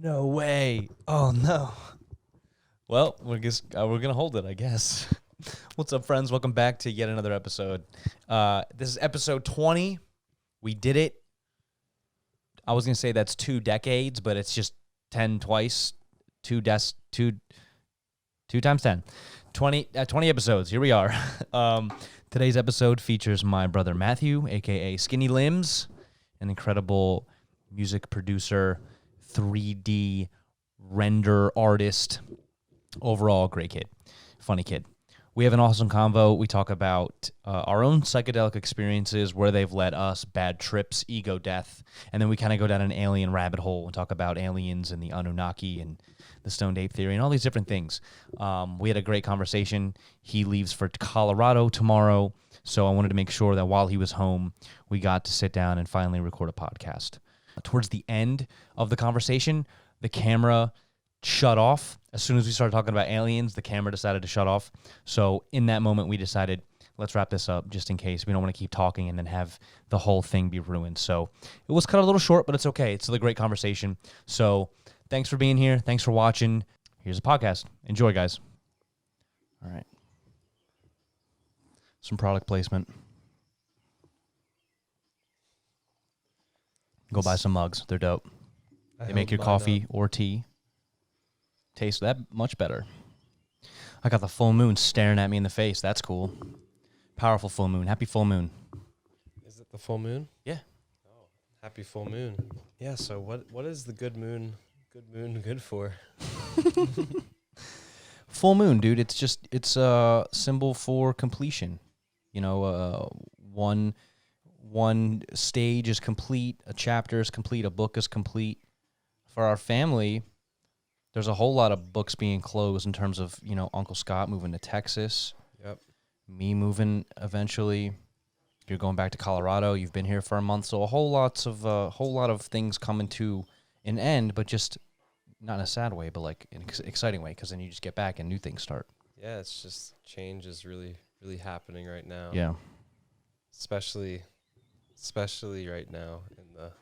No way. Oh, no. Well, we're gonna hold it, I guess. What's up, friends? Welcome back to yet another episode. This is episode 20. We did it. I was gonna say that's 2 decades, but it's just 10 twice. 2 times 10. 20 episodes. Here we are. Today's episode features my brother Matthew, aka Skinny Limbs, an incredible music producer, 3D render artist. Overall, great kid. Funny kid. We have an awesome convo. We talk about our own psychedelic experiences, where they've led us, bad trips, ego death, and then we kind of go down an alien rabbit hole and talk about aliens and the Anunnaki and the stoned ape theory and all these different things. We had a great conversation. He leaves for Colorado tomorrow, so I wanted to make sure that while he was home, we got to sit down and finally record a podcast. Towards the end of the conversation, the camera shut off. As soon as we started talking about aliens, the camera decided to shut off. So in that moment, we decided, let's wrap this up just in case. We don't want to keep talking and then have the whole thing be ruined. So it was cut a little short, but it's okay. It's still a great conversation. So thanks for being here. Thanks for watching. Here's a podcast. Enjoy, guys. All right. Some product placement. Go buy some mugs. They're dope. They make your coffee or tea taste that much better. I got the full moon staring at me in the face. That's cool. Powerful full moon. Happy full moon. Is it the full moon? Yeah. Oh, happy full moon. Yeah, so what is the good moon good for? Full moon, dude. It's a symbol for completion. You know, one stage is complete, a chapter is complete, a book is complete. For our family, there's a whole lot of books being closed in terms of, you know, Uncle Scott moving to Texas. Yep. Me moving eventually. You're going back to Colorado. You've been here for a month, so a whole lot of things coming to an end, but just not in a sad way, but like in an exciting way, because then you just get back and new things start. Yeah, it's just change is really, really happening right now. Yeah. Especially right now in the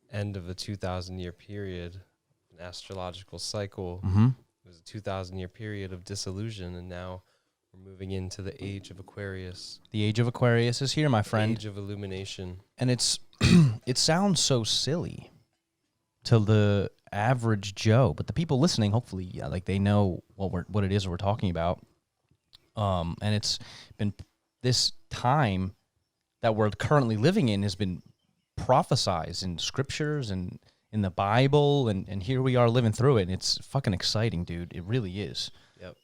end of a 2,000-year period, an astrological cycle. Mm-hmm. It was a 2,000-year period of disillusion, and now we're moving into the age of Aquarius. The age of Aquarius is here, my friend. The age of illumination. And it's it sounds so silly to the average Joe, but the people listening, hopefully, yeah, like they know what it is we're talking about. And it's been this time that we're currently living in has been prophesized in scriptures and in the Bible, and here we are living through it, and it's fucking exciting, dude. It really is. Yep.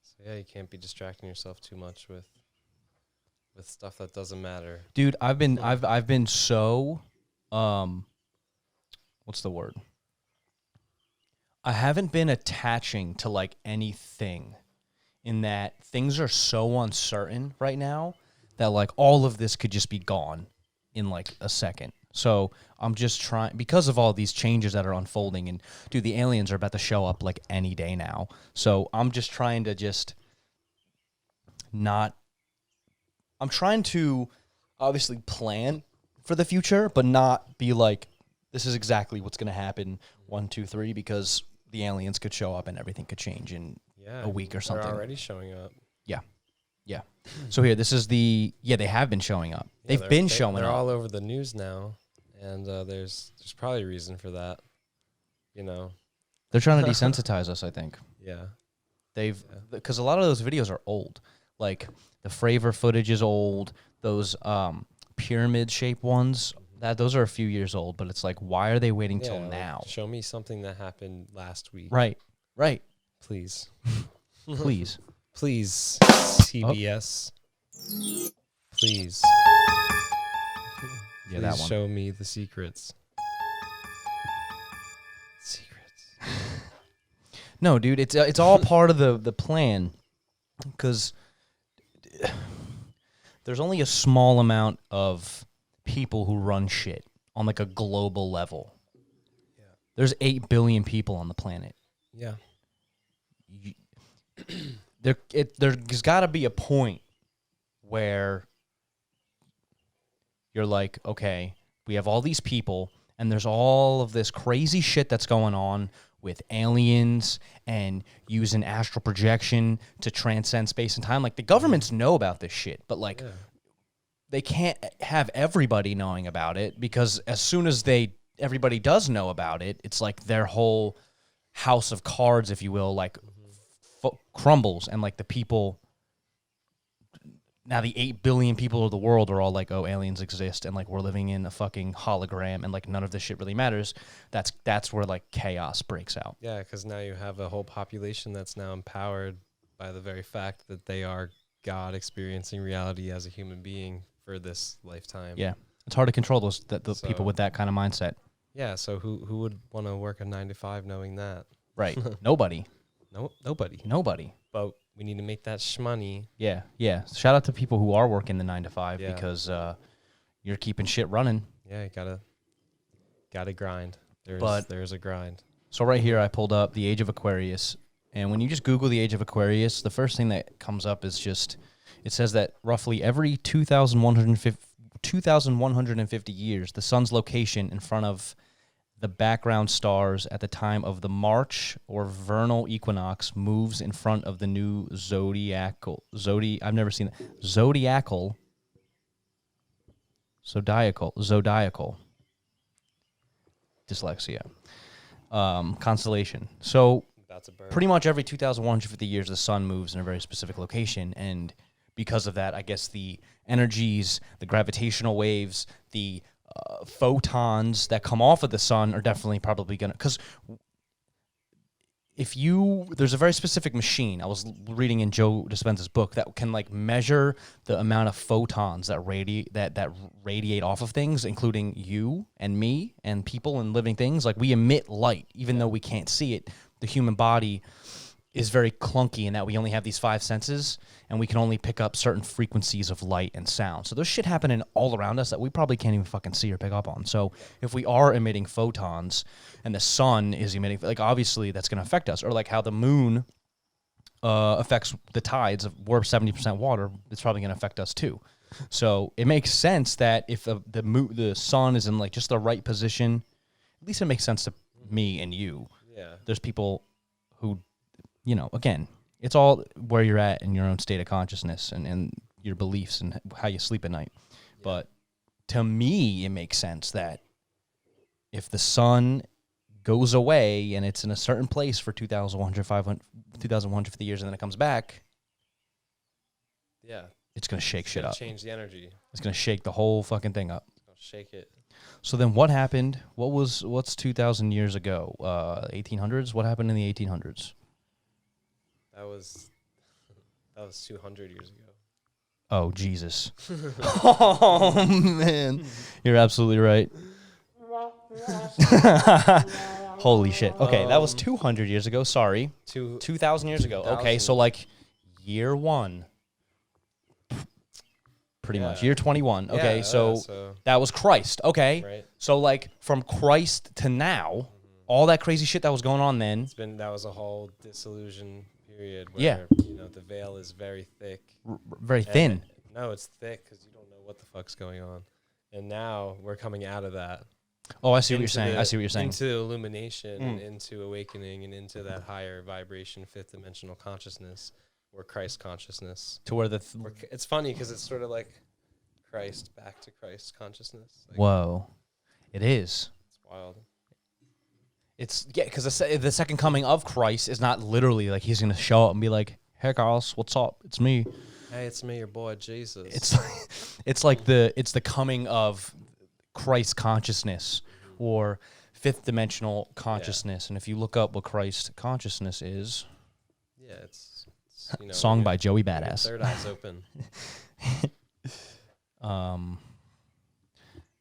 So yeah, you can't be distracting yourself too much with stuff that doesn't matter. Dude, I've been so what's the word? I haven't been attaching to like anything, in that things are so uncertain right now that like all of this could just be gone in like a second. So I'm just trying, because of all these changes that are unfolding, and dude, the aliens are about to show up like any day now. So I'm just trying to I'm trying to obviously plan for the future, but not be like, this is exactly what's going to happen 1, 2, 3, because the aliens could show up and everything could change in a week or something. They're already showing up. Yeah. So here, this is they have been showing up. Yeah, They've been showing they're up. They're all over the news now, and there's probably a reason for that. You know, They're trying to desensitize us, I think. Yeah. Because a lot of those videos are old. Like the Fravor footage is old. Those pyramid-shaped ones, those are a few years old. But it's like, why are they waiting till now? Show me something that happened last week. Right. Please. Please. Please, CBS. Oh. Please. Yeah, that one. Show me the secrets. No, dude, it's all part of the plan, because there's only a small amount of people who run shit on like a global level. Yeah. There's 8 billion people on the planet. Yeah. There's got to be a point where you're like, okay, we have all these people, And there's all of this crazy shit that's going on with aliens and using astral projection to transcend space and time. Like, the governments know about this shit, but like they can't have everybody knowing about it, because as soon as everybody does know about it, it's like their whole house of cards, if you will, like crumbles, and like the people. Now the 8 billion people of the world are all like, oh, aliens exist, and like we're living in a fucking hologram, and like none of this shit really matters. That's where like chaos breaks out. Yeah, because now you have a whole population that's now empowered by the very fact that they are God experiencing reality as a human being for this lifetime. Yeah, it's hard to control those people with that kind of mindset. Yeah, so who would want to work a 9 to 5 knowing that? Right. Nobody. Nobody. But we need to make that shmoney. Yeah. Shout out to people who are working the 9 to 5 because you're keeping shit running. Yeah, you gotta grind. There's a grind. So right here I pulled up the Age of Aquarius, and when you just Google the Age of Aquarius, the first thing that comes up is just, it says that roughly every 2,150 years, the sun's location in front of the background stars at the time of the March or vernal equinox moves in front of the new zodiacal dyslexia constellation. So pretty much every 2,150 years, the sun moves in a very specific location, and because of that, I guess the energies, the gravitational waves, the photons that come off of the sun are definitely probably gonna, because there's a very specific machine I was reading in Joe Dispenza's book that can like measure the amount of photons that radiate off of things, including you and me and people and living things. Like, we emit light even though we can't see it. The human body is very clunky in that we only have these 5 senses, and we can only pick up certain frequencies of light and sound. So there's shit happening all around us that we probably can't even fucking see or pick up on. So if we are emitting photons and the sun is emitting, like, obviously that's going to affect us. Or like how the moon affects the tides. We're 70% water, it's probably going to affect us too. So it makes sense that if the sun is in like just the right position, at least it makes sense to me and you. Yeah. There's people who, again, it's all where you're at in your own state of consciousness and your beliefs and how you sleep at night. Yeah. But to me, it makes sense that if the sun goes away and it's in a certain place for 2,150 years and then it comes back, it's going to shake shit up. Change the energy. It's going to shake the whole fucking thing up. It's going to shake it. So then what happened? What's 2,000 years ago? 1800s? What happened in the 1800s? That was 200 years ago. Oh, Jesus. Oh, man. You're absolutely right. Holy shit. Okay, that was 200 years ago. Sorry. 2,000 years ago. Okay, so like year 1. Pretty much. Year 21. Okay, so that was Christ. Okay. Right. So like from Christ to now, all that crazy shit that was going on then. That was a whole disillusion period where the veil is very thick. Very thin. No, it's thick because you don't know what the fuck's going on. And now we're coming out of that. Oh, I see what you're saying. Into illumination and into awakening and into that higher vibration, 5th dimensional consciousness, or Christ consciousness. To where it's funny because it's sort of like Christ back to Christ consciousness. Like, whoa. It is. It's wild. Because the second coming of Christ is not literally like he's going to show up and be like, hey, guys, what's up? It's me. Hey, it's me, your boy, Jesus. It's like the coming of Christ consciousness or 5th dimensional consciousness. And if you look up what Christ consciousness is. Yeah, it's song by Joey Badass. Third eye's open.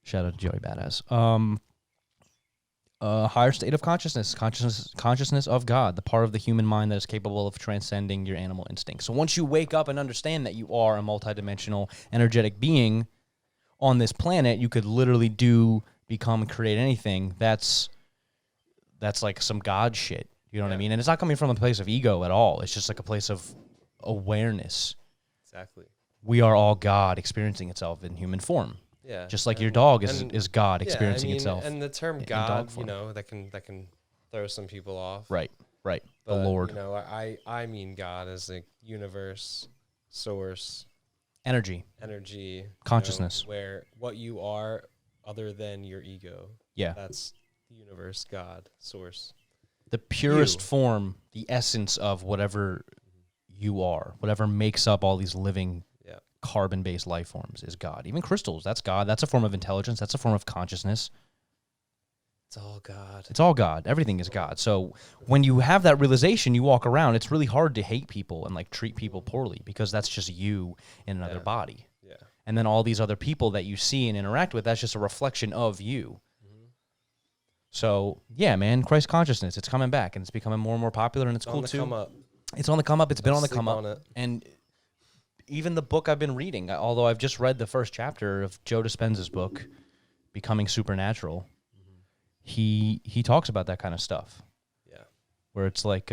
Shout out to Joey Badass. Higher state of consciousness of God, the part of the human mind that is capable of transcending your animal instincts. So once you wake up and understand that you are a multidimensional, energetic being on this planet, you could literally become, and create anything. That's like some God shit. You know what I mean? And it's not coming from a place of ego at all. It's just like a place of awareness. Exactly. We are all God experiencing itself in human form. Yeah. Just like your dog is God yeah, experiencing itself. And the term in God, dog form. that can throw some people off. Right. But, The Lord. I mean God as a universe, source, Energy. Consciousness. where what you are other than your ego. Yeah. That's the universe, God, source. The purest form, the essence of whatever you are, whatever makes up all these living carbon-based life forms is God. Even crystals, that's God. That's a form of intelligence. That's a form of consciousness. It's all God. It's all God. Everything is God. So when you have that realization, you walk around, it's really hard to hate people and like treat people poorly because that's just you in another body. Yeah. And then all these other people that you see and interact with, that's just a reflection of you. So, yeah, man, Christ consciousness, it's coming back and it's becoming more and more popular and it's cool too. It's on the come up. It's been on the come up. And even the book I've been reading, although I've just read the first chapter of Joe Dispenza's book, Becoming Supernatural, he talks about that kind of stuff. Yeah. Where it's like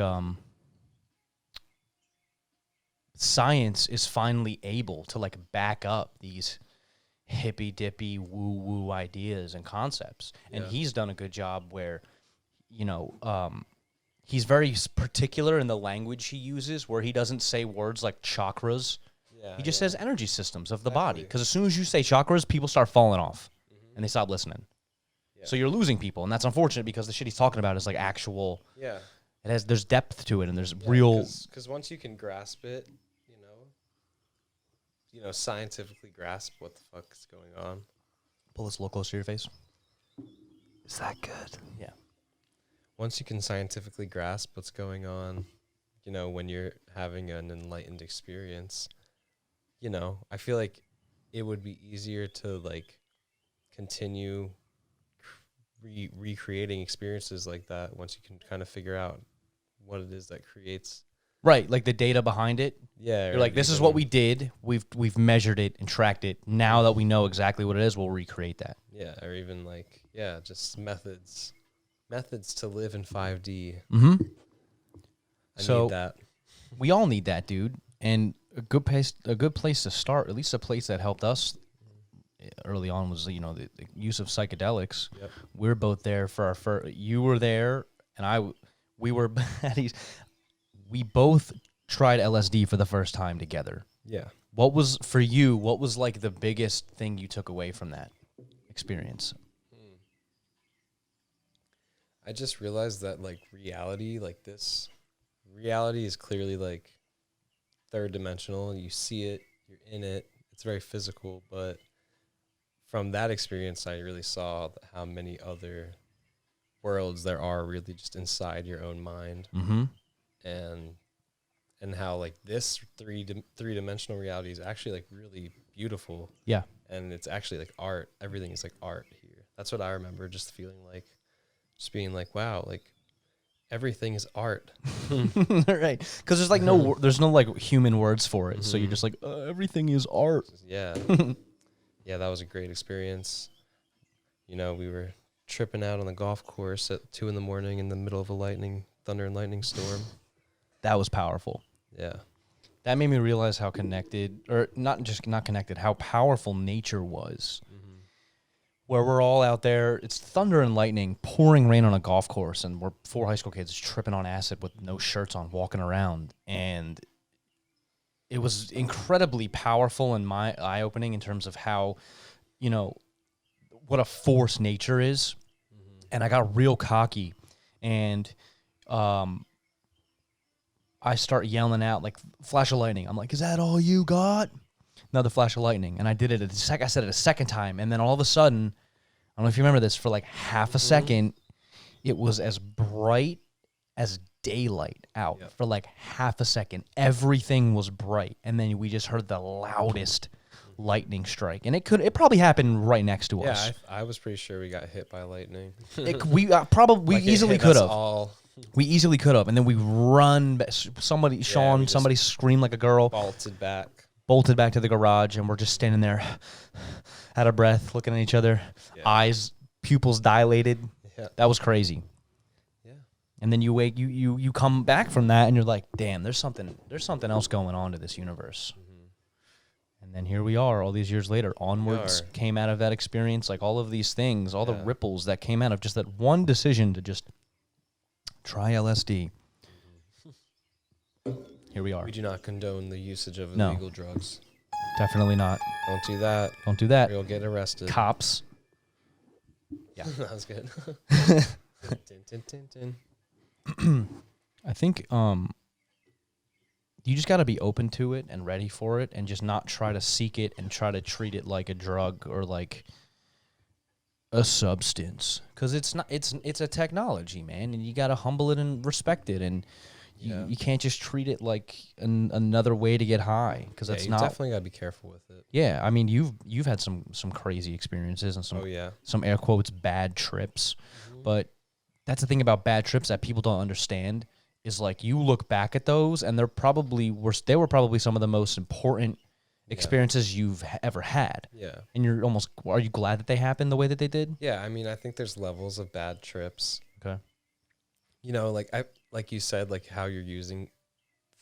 science is finally able to like back up these hippy-dippy woo-woo ideas and concepts. And he's done a good job where, he's very particular in the language he uses where he doesn't say words like chakras. He just says energy systems of the body. Because as soon as you say chakras, people start falling off and they stop listening. Yeah. So you're losing people, and that's unfortunate because the shit he's talking about is like actual. Yeah. There's depth to it, and there's real. Because once you can grasp it, scientifically grasp what the fuck is going on. Pull this a little closer to your face. Is that good? Yeah. Once you can scientifically grasp what's going on, when you're having an enlightened experience, I feel like it would be easier to like continue recreating experiences like that once you can kind of figure out what it is that creates. Right, like the data behind it. Yeah. You're like, this is what we did. We've measured it and tracked it. Now that we know exactly what it is, we'll recreate that. Yeah, or even like, just methods to live in 5D. Mm-hmm. I need that. We all need that, dude. And a good place to start, at least a place that helped us early on was, the use of psychedelics. Yep. We're both there for our first. You were there, and we were. We both tried LSD for the first time together. Yeah. What was for you? What was like the biggest thing you took away from that experience? I just realized that like reality is clearly like third dimensional. You see it, you're in it. It's very physical, but from that experience, I really saw how many other worlds there are really just inside your own mind. Mm-hmm. And how like this three-dimensional reality is actually like really beautiful. Yeah. And it's actually like art. Everything is like art here. That's what I remember, just feeling like, just being like, wow, like everything is art. Right. Because there's like there's no like human words for it. Mm-hmm. So you're just like, everything is art. Yeah. Yeah, that was a great experience. We were tripping out on the golf course at 2 a.m. in the middle of a thunder and lightning storm. That was powerful. Yeah. That made me realize how connected, or not connected, how powerful nature was. Mm-hmm. Where we're all out there, it's thunder and lightning, pouring rain on a golf course, and we're 4 high school kids tripping on acid with no shirts on, walking around. And it was incredibly powerful and eye-opening in terms of how, what a force nature is. Mm-hmm. And I got real cocky. And I start yelling out, like, flash of lightning. I'm like, is that all you got? Another flash of lightning. And I did it I said it a second time. And then all of a sudden, I don't know if you remember this, for like half a second, it was as bright as daylight out. Yep. For like half a second. Everything was bright. And then we just heard the loudest lightning strike. And it probably happened right next to us. Yeah, I was pretty sure we got hit by lightning. We easily could have. We easily could have, and then we run. Somebody screamed like a girl. Bolted back to the garage, and we're just standing there, out of breath, looking at each other, eyes, pupils dilated. Yeah. That was crazy. Yeah. And then you come back from that, and you're like, damn, there's something else going on to this universe. Mm-hmm. And then here we are all these years later. Onwards are. came out of that experience, like all of these things, all the Yeah. ripples that came out of just that one decision to just try LSD. Here we are. We do not condone the usage of No. illegal drugs. Definitely not. Don't do that. Don't do that. Or you'll get arrested. Cops. Yeah, that was good. Tin, tin, tin, I think you just got to be open to it and ready for it and just not try to seek it and try to treat it like a drug or like a substance, because it's not. It's a technology, man, and you got to humble it and respect it, and you can't just treat it like another way to get high, because that's you not. Definitely got to be careful with it. Yeah, I mean, you've had some crazy experiences and some air quotes bad trips, but that's the thing about bad trips that people don't understand is like you look back at those and they were probably some of the most important experiences you've ever had. Yeah. And are you glad that they happened the way that they did? Yeah, I mean, I think there's levels of bad trips. Okay. You know, like you said, like how you're using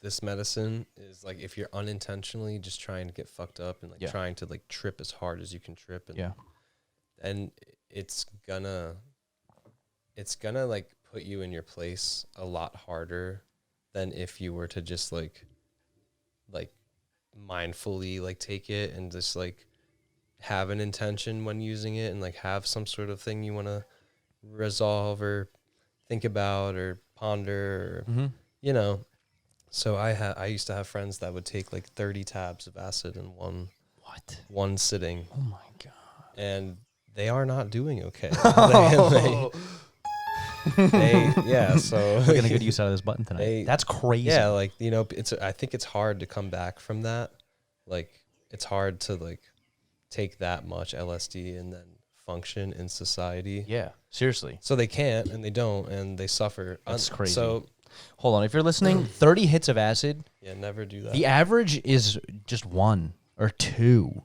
this medicine is like if you're unintentionally just trying to get fucked up and like trying to like trip as hard as you can trip, and it's gonna like put you in your place a lot harder than if you were to just like mindfully like take it and just like have an intention when using it and like have some sort of thing you want to resolve or think about or ponder or you know. So I used to have friends that would take like 30 tabs of acid in one sitting. Oh my god. And they are not doing okay. So we're gonna get use out of this button tonight. That's crazy. Yeah, like, you know, I think it's hard to come back from that. Like, it's hard to like take that much LSD and then function in society. Yeah, seriously. So they can't and they don't and they suffer. That's crazy. So hold on, if you're listening, 30 hits of acid. Yeah, never do that. The average is just 1 or 2,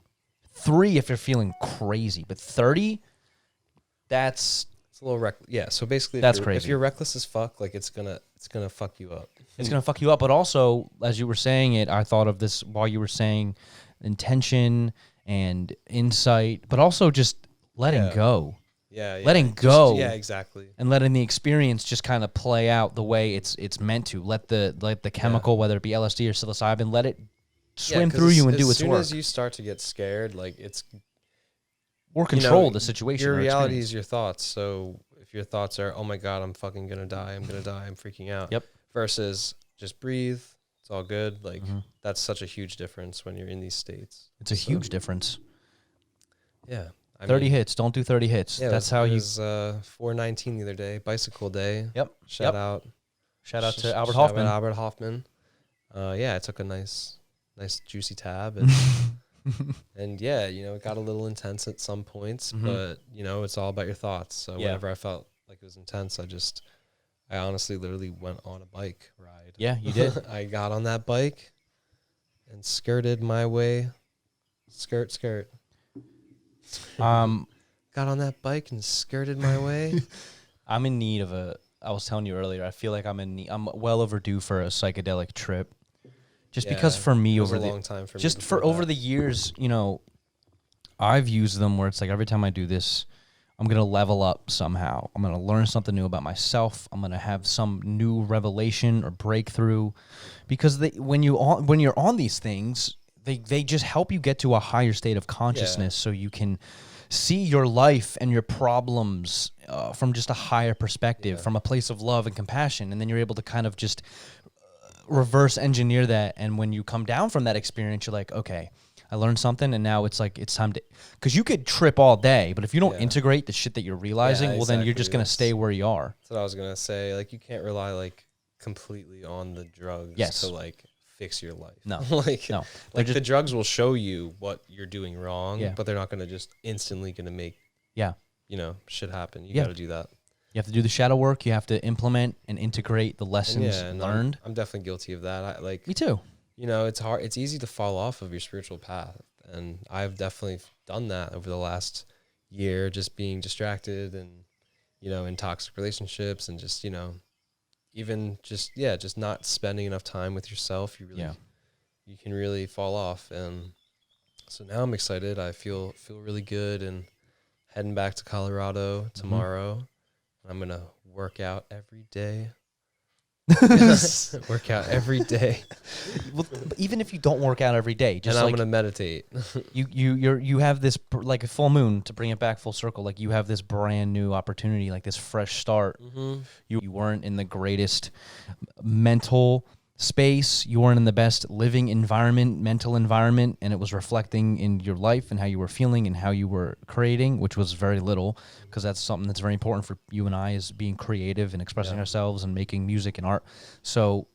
3 if you're feeling crazy, but 30, it's a little reckless. Yeah, so basically, that's crazy. If you're reckless as fuck, like it's gonna fuck you up. It's gonna fuck you up. But also, as you were saying it, I thought of this while you were saying intention and insight, but also just letting go. Yeah, letting go. Yeah, exactly. And letting the experience just kind of play out the way it's meant to. Let the chemical, whether it be LSD or psilocybin, let it swim through you and do its work. As soon as you start to get scared, like it's or control the situation. Your reality is your thoughts. So if your thoughts are, "Oh my god, I'm fucking gonna die. I'm gonna die. I'm freaking out." Yep. Versus just breathe. It's all good. Like that's such a huge difference when you're in these states. It's a huge difference. Yeah. 30 hits. Don't do 30 hits. Yeah, that's how you. It was 419 the other day. Bicycle day. Yep. Shout out to Albert Hoffman. Albert Hoffman. I took a nice juicy tab and yeah, you know, it got a little intense at some points, but you know, it's all about your thoughts. So whenever I felt like it was intense, I honestly literally went on a bike ride. Yeah, you did. I got on that bike and skirted my way. Skirt. Got on that bike and skirted my way. I'm in need of I was telling you earlier, I feel like I'm well overdue for a psychedelic trip. Just because for me over the years, you know, I've used them where it's like every time I do this, I'm going to level up somehow. I'm going to learn something new about myself. I'm going to have some new revelation or breakthrough, because when you're on these things, they just help you get to a higher state of consciousness, so you can see your life and your problems from just a higher perspective, from a place of love and compassion, and then you're able to kind of just reverse engineer that. And when you come down from that experience, you're like, okay, I learned something, and now it's like it's time to, because you could trip all day, but if you don't integrate the shit that you're realizing, well, then you're just gonna stay where you are. That's what I was gonna say. Like, you can't rely like completely on the drugs to like fix your life. No, like the drugs will show you what you're doing wrong, but they're not gonna just instantly gonna make you know, shit happen. You got to do that. You have to do the shadow work. You have to implement and integrate the lessons learned. I'm definitely guilty of that. Me too. You know, it's hard. It's easy to fall off of your spiritual path, and I've definitely done that over the last year, just being distracted and, you know, in toxic relationships, and just, you know, even just not spending enough time with yourself. You can really fall off. And So now I'm excited. I feel really good, and heading back to Colorado tomorrow. I'm gonna work out every day. Work out every day. Well, even if you don't work out every day, just and I'm like gonna meditate. you have this like a full moon, to bring it back full circle. Like you have this brand new opportunity, like this fresh start. You weren't in the greatest mental space. You weren't in the best living environment, mental environment, and it was reflecting in your life and how you were feeling and how you were creating, which was very little, because that's something that's very important for you and I, is being creative and expressing ourselves and making music and art. So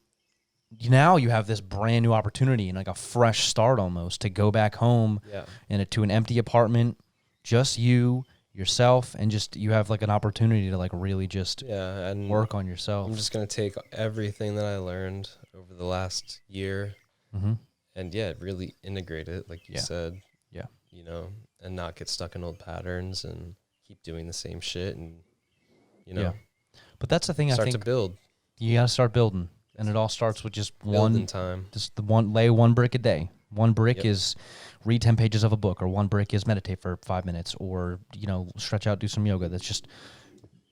now you have this brand new opportunity and like a fresh start almost to go back home and to an empty apartment, just you, yourself, and just you have like an opportunity to like really just and work on yourself. I'm just gonna take everything that I learned over the last year and really integrate it, like you said. Yeah. You know, and not get stuck in old patterns and keep doing the same shit, and you know. But that's the thing. Start I think to build. You gotta start building. And it all starts with just Building time. Lay one brick a day. One brick is read 10 pages of a book, or one brick is meditate for 5 minutes, or, you know, stretch out, do some yoga. That's just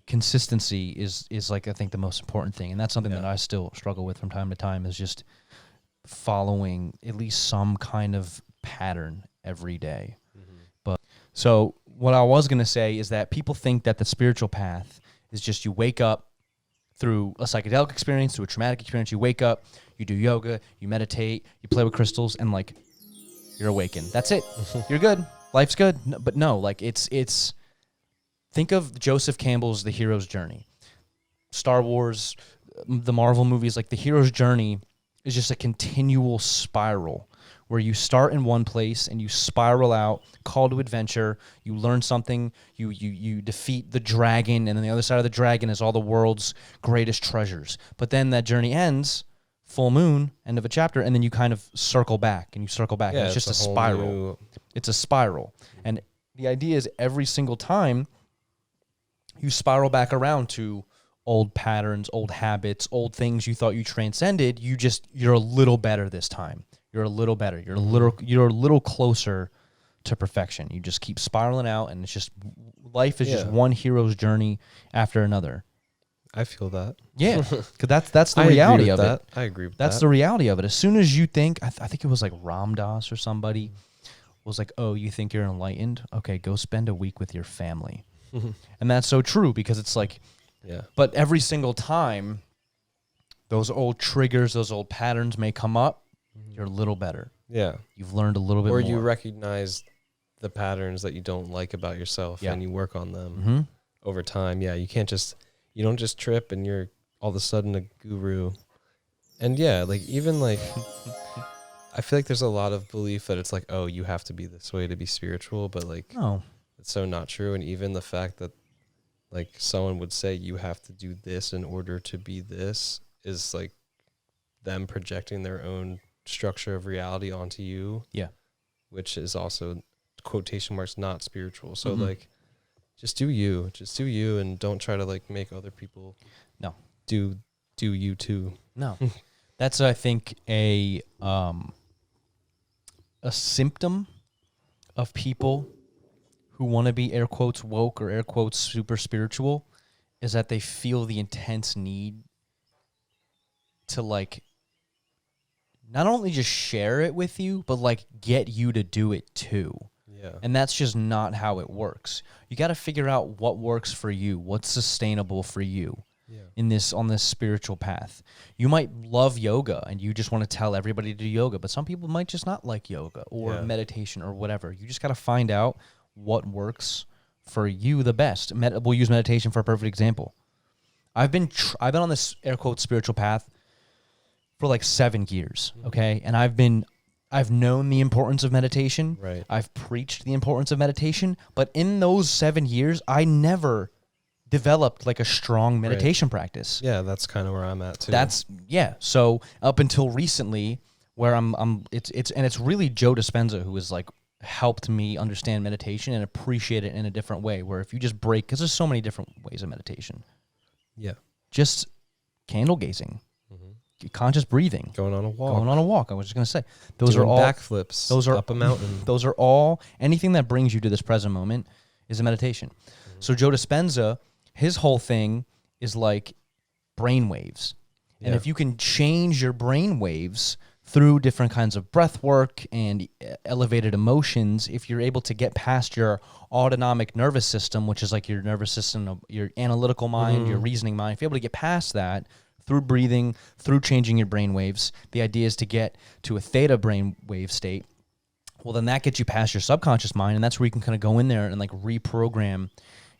consistency is like, I think, the most important thing. And that's something that I still struggle with from time to time, is just following at least some kind of pattern every day. But so what I was going to say is that people think that the spiritual path is just you wake up through a psychedelic experience, through a traumatic experience. You wake up, you do yoga, you meditate, you play with crystals, and like you're awakened. That's it. You're good. Life's good. No, but no, like it's. Think of Joseph Campbell's The Hero's Journey. Star Wars, the Marvel movies, like the hero's journey is just a continual spiral where you start in one place and you spiral out, call to adventure, you learn something, you defeat the dragon, and on the other side of the dragon is all the world's greatest treasures. But then that journey ends, full moon, end of a chapter, and then you kind of circle back, and you circle back. Yeah, and it's just a spiral. It's a spiral. And the idea is every single time you spiral back around to old patterns, old habits, old things you thought you transcended, you're a little better this time. You're a little better. You're a little closer to perfection. You just keep spiraling out, and it's just life is just one hero's journey after another. I feel that. Yeah, because that's the reality of it. I agree with that. That's the reality of it. As soon as you think, I think it was like Ram Dass or somebody was like, "Oh, you think you're enlightened? Okay, go spend a week with your family." And that's so true, because it's like, but every single time those old triggers, those old patterns may come up, you're a little better. Yeah. You've learned a little bit more. Or you recognize the patterns that you don't like about yourself and you work on them over time. Yeah, you don't just trip and you're all of a sudden a guru. And like even like, I feel like there's a lot of belief that it's like, oh, you have to be this way to be spiritual, but like, no, it's so not true. And even the fact that like someone would say you have to do this in order to be this is like them projecting their own structure of reality onto you. Yeah. Which is also, quotation marks, not spiritual. So like, just do you and don't try to like make other people do you too. No. That's, I think, a symptom of people who want to be air quotes woke or air quotes super spiritual, is that they feel the intense need to like not only just share it with you, but like get you to do it too. Yeah. And that's just not how it works. You got to figure out what works for you, what's sustainable for you on this spiritual path. You might love yoga and you just want to tell everybody to do yoga, but some people might just not like yoga or meditation or whatever. You just got to find out what works for you the best. We'll use meditation for a perfect example. I've been on this air quote spiritual path for like 7 years, okay? And I've known the importance of meditation. Right. I've preached the importance of meditation, but in those 7 years, I never developed like a strong meditation practice. Yeah, that's kind of where I'm at too. So up until recently, where it's really Joe Dispenza who has like helped me understand meditation and appreciate it in a different way, where if you just break, because there's so many different ways of meditation. Yeah. Just candle gazing. conscious breathing. Going on a walk. Going on a walk. I was just going to say. Those Doing are all backflips. Those are up a mountain. Those are all, anything that brings you to this present moment is a meditation. So Joe Dispenza, his whole thing is like brain waves. And if you can change your brain waves through different kinds of breath work and elevated emotions, if you're able to get past your autonomic nervous system, which is like your nervous system, your analytical mind, your reasoning mind, if you're able to get past that through breathing, through changing your brain waves, the idea is to get to a theta brain wave state. Well, then that gets you past your subconscious mind, and that's where you can kind of go in there and like reprogram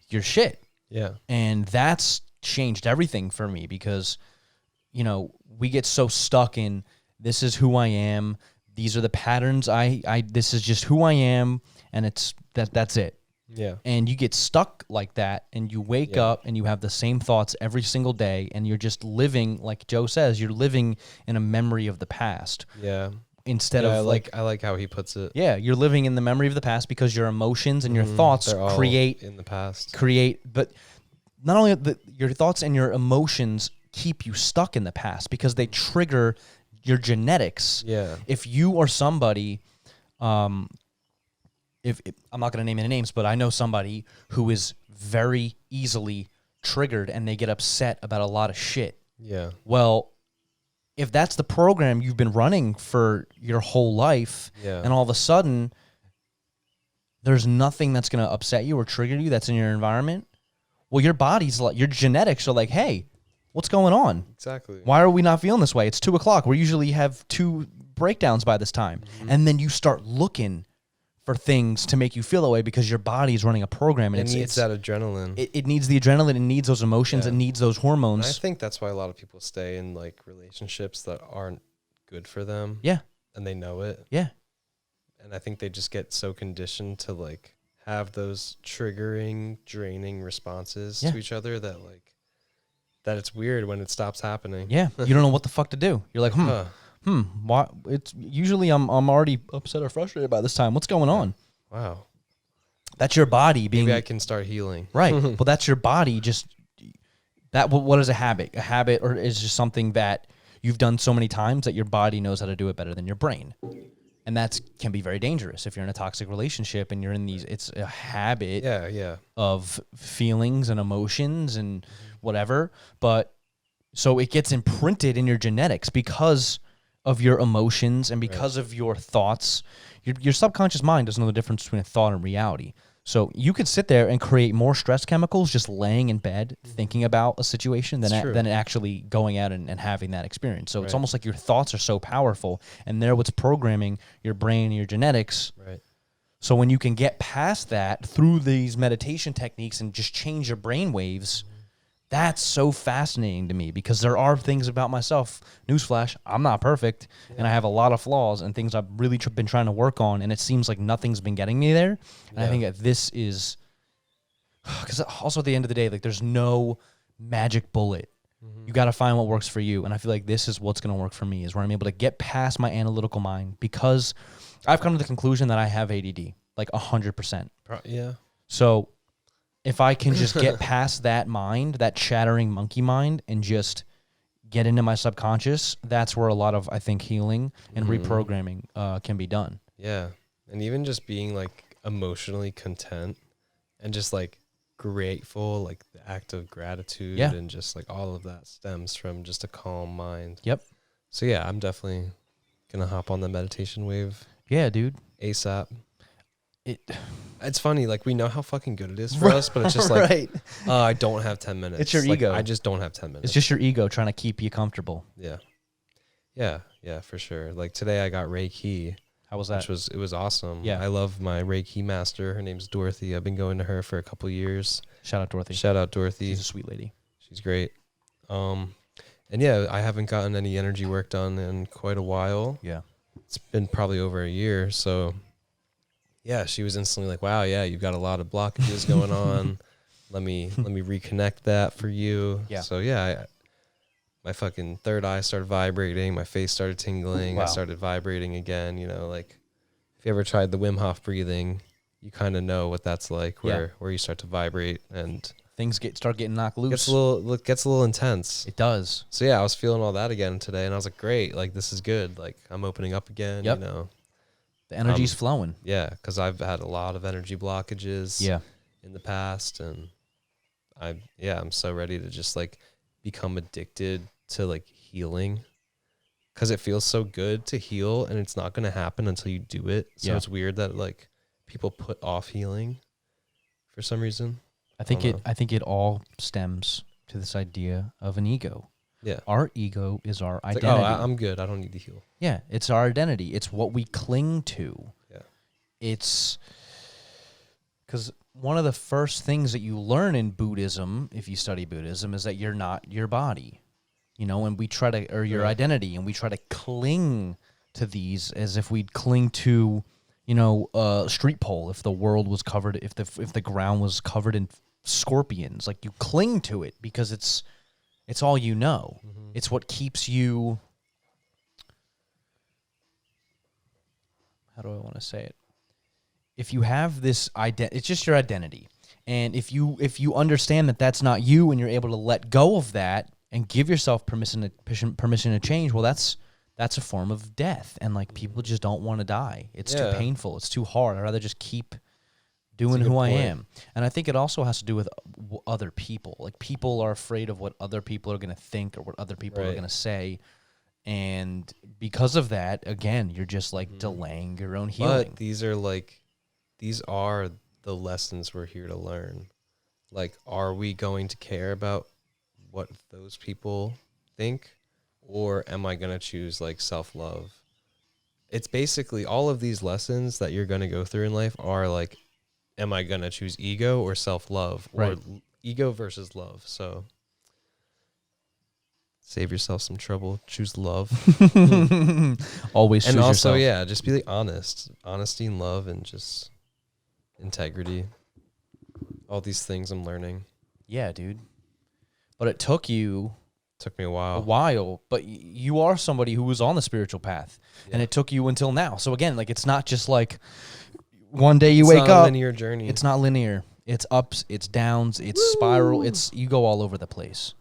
your shit. Yeah. And that's changed everything for me because, you know, we get so stuck in this is who I am. These are the patterns this is just who I am. And that's it. Yeah. And you get stuck like that and you wake up and you have the same thoughts every single day. And you're just living, like Joe says, you're living in a memory of the past. Yeah. Instead of I like how he puts it. Yeah. You're living in the memory of the past because your emotions and your thoughts create in the past. But not only your thoughts and your emotions keep you stuck in the past because they trigger your genetics. Yeah. If you are somebody, if I'm not going to name any names, but I know somebody who is very easily triggered and they get upset about a lot of shit. Yeah. Well, if that's the program you've been running for your whole life, and all of a sudden there's nothing that's going to upset you or trigger you that's in your environment, well, your body's like, your genetics are like, hey, what's going on? Exactly. Why are we not feeling this way? It's 2:00. We usually have 2 breakdowns by this time. And then you start looking for things to make you feel that way because your body is running a program. And it needs that adrenaline. It needs the adrenaline. It needs those emotions. It needs those hormones. And I think that's why a lot of people stay in like relationships that aren't good for them. Yeah. And they know it. Yeah. And I think they just get so conditioned to like have those triggering, draining responses to each other that like, that it's weird when it stops happening. Yeah. You don't know what the fuck to do. You're like, why? It's usually I'm already upset or frustrated by this time. What's going on? Wow. That's your body being. Maybe I can start healing. Right. Well, that's your body just. What is a habit? A habit or is just something that you've done so many times that your body knows how to do it better than your brain. And that can be very dangerous if you're in a toxic relationship and you're in these, it's a habit of feelings and emotions and whatever. But so it gets imprinted in your genetics because of your emotions and because of your thoughts. Your subconscious mind doesn't know the difference between a thought and reality. So you could sit there and create more stress chemicals just laying in bed thinking about a situation than actually going out and having that experience. So it's almost like your thoughts are so powerful and they're what's programming your brain and your genetics. Right. So when you can get past that through these meditation techniques and just change your brain waves, that's so fascinating to me because there are things about myself. Newsflash, I'm not perfect and I have a lot of flaws and things I've really been trying to work on, and it seems like nothing's been getting me there. And I think that this is, because also at the end of the day, like there's no magic bullet. You got to find what works for you. And I feel like this is what's going to work for me, is where I'm able to get past my analytical mind because I've come to the conclusion that I have ADD, like 100%. Yeah. So if I can just get past that mind, that chattering monkey mind, and just get into my subconscious, that's where a lot of, I think, healing and reprogramming can be done. Yeah. And even just being like emotionally content and just like grateful, like the act of gratitude and just like all of that stems from just a calm mind. Yep. So yeah, I'm definitely going to hop on the meditation wave. Yeah, dude. ASAP. It's funny, like we know how fucking good it is for us, but it's just like, I don't have 10 minutes. It's your like, ego. I just don't have 10 minutes. It's just your ego trying to keep you comfortable. Yeah. Yeah, for sure. Like today I got Reiki. How was that? It was awesome. Yeah. I love my Reiki master. Her name's Dorothy. I've been going to her for a couple years. Shout out Dorothy. She's a sweet lady. She's great. And yeah, I haven't gotten any energy work done in quite a while. Yeah. It's been probably over a year, so yeah, she was instantly like, wow, yeah, you've got a lot of blockages going on. Let me reconnect that for you. Yeah. So yeah, my fucking third eye started vibrating. My face started tingling. Wow. I started vibrating again. You know, like if you ever tried the Wim Hof breathing, you kind of know what that's like, where you start to vibrate. And things start getting knocked loose. Gets a little intense. It does. So yeah, I was feeling all that again today, and I was like, great, like this is good. Like I'm opening up again. Yep. You know, The energy's flowing. yeah, because I've had a lot of energy blockages. Yeah. In the past, and I'm so ready to just like become addicted to like healing, because it feels so good to heal, and it's not going to happen until you do it. So it's weird that like people put off healing for some reason. I think it all stems to this idea of an ego. Yeah. Our ego is our It's identity. like, I'm good. I don't need to heal. Yeah, it's our identity. It's what we cling to. Yeah. It's because one of the first things that you learn in Buddhism, if you study Buddhism, is that you're not your body, and we try to, or your identity, and we try to cling to these as if we'd cling to, a street pole. If the world was covered, if the ground was covered in scorpions, like you cling to it because it's all you know. Mm-hmm. It's what keeps you. How do I want to say it? If you have this it's just your identity. And if you understand that that's not you, and you're able to let go of that and give yourself permission to change, well, that's a form of death. And like people just don't want to die. It's too painful. It's too hard. I'd rather just keep doing who I am. And I think it also has to do with other people. Like people are afraid of what other people are going to think or what other people are going to say. And because of that, again, you're just like delaying your own healing. But these are the lessons we're here to learn. Like, are we going to care about what those people think, or am I going to choose like self-love? It's basically all of these lessons that you're going to go through in life are like, am I going to choose ego or self-love, or ego versus love? So save yourself some trouble. Choose love. Always choose yourself. And also, just be like honest. Honesty and love and just integrity. All these things I'm learning. Yeah, dude. But it took you... Took me a while. But you are somebody who was on the spiritual path. Yeah. And it took you until now. So again, like it's not just like one day you wake up. It's not a linear journey. It's not linear. It's ups, it's downs, it's spiral. You go all over the place.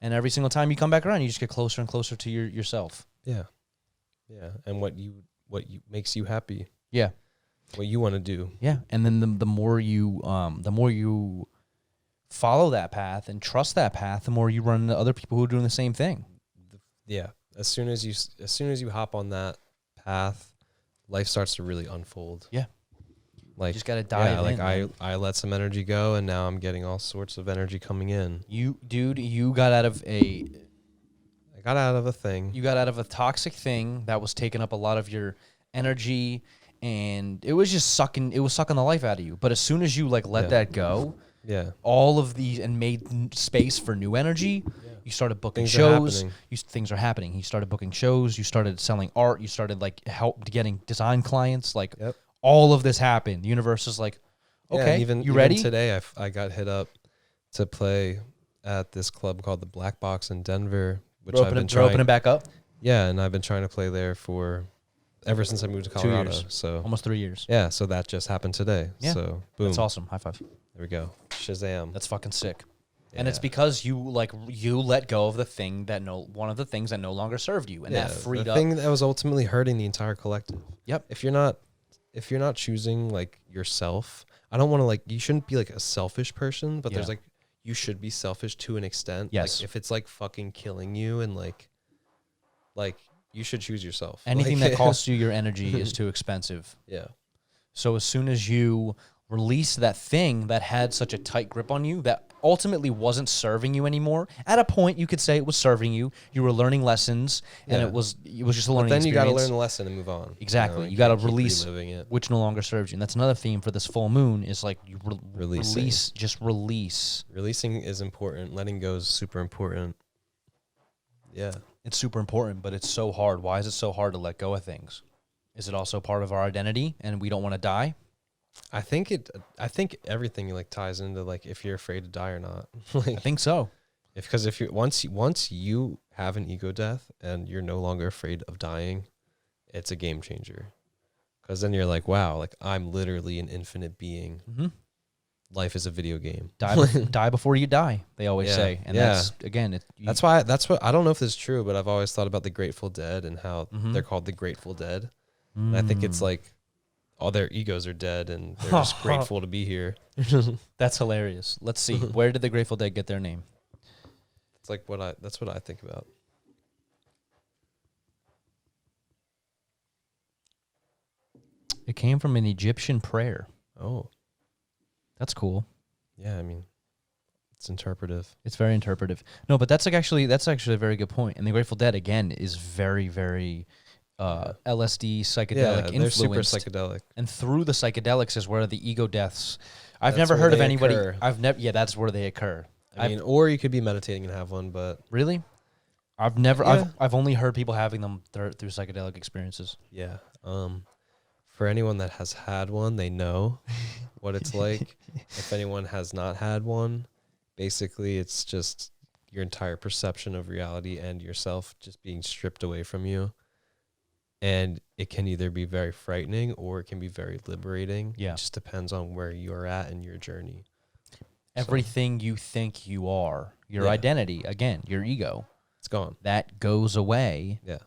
And every single time you come back around, you just get closer and closer to yourself. Yeah. Yeah. And what makes you happy. Yeah. What you want to do. Yeah. And then the more you follow that path and trust that path, the more you run into other people who are doing the same thing. Yeah. As soon as you hop on that path, life starts to really unfold. Yeah. Like, you just gotta dive in. Like I let some energy go, and now I'm getting all sorts of energy coming in. You got out of I got out of a thing. You got out of a toxic thing that was taking up a lot of your energy, and it was just sucking the life out of you. But as soon as you like let that go, all of these, and made space for new energy, you started booking shows. Things are happening. You started booking shows. You started selling art. You started like getting design clients. Like all of this happened. The universe is like, okay, you ready? Even today, I got hit up to play at this club called the Black Box in Denver, which I've been trying. Opening back up. Yeah, and I've been trying to play there ever since I moved to Colorado. 2 years. So almost 3 years. Yeah, so that just happened today. Yeah. So boom. That's awesome. High five. There we go. Shazam. That's fucking sick. Yeah. And it's because you let go of one of the things that no longer served you, and that freed up. The thing that was ultimately hurting the entire collective. Yep. If you're not choosing like yourself, I don't want to you shouldn't be like a selfish person, but there's you should be selfish to an extent. Yes. Like if it's like fucking killing you, and like you should choose yourself. Anything that costs you your energy is too expensive. Yeah. So as soon as you release that thing that had such a tight grip on you that ultimately wasn't serving you anymore, at a point you could say it was serving you. You were learning lessons, and it was just a learning experience. Then you got to learn the lesson and move on. Exactly. You got to release which no longer serves you. And that's another theme for this full moon is like you release. Just release. Releasing is important. Letting go is super important. Yeah. It's super important, but it's so hard. Why is it so hard to let go of things? Is it also part of our identity and we don't want to die? I think everything ties into if you're afraid to die or not. I think so. Because if you once you have an ego death and you're no longer afraid of dying, it's a game changer. Because then you're like, wow, I'm literally an infinite being. Mm-hmm. life is a video game. Die before you die, they always say. And that's, again, that's what, I don't know if this is true, but I've always thought about the Grateful Dead and how they're called the Grateful Dead. And I think it's like all their egos are dead and they're just grateful to be here. That's hilarious. Let's see. Where did the Grateful Dead get their name? It's like that's what I think about. It came from an Egyptian prayer. Oh. That's cool. Yeah, I mean, it's interpretive. It's very interpretive. No, but that's actually a very good point. And the Grateful Dead, again, is very, very LSD psychedelic they're super influenced. psychedelic. And through the psychedelics is where the ego deaths. I've That's never heard where of they anybody. occur. That's where they occur. I mean, or you could be meditating and have one, but Really? I've never. Yeah. I've only heard people having them through psychedelic experiences. yeah. For anyone that has had one, they know what it's like. If anyone has not had one, basically it's just your entire perception of reality and yourself just being stripped away from you. And it can either be very frightening or it can be very liberating. Yeah. It just depends on where you're at in your journey. Everything you think you are, your identity, again, your ego, It's gone. that goes away. Yeah.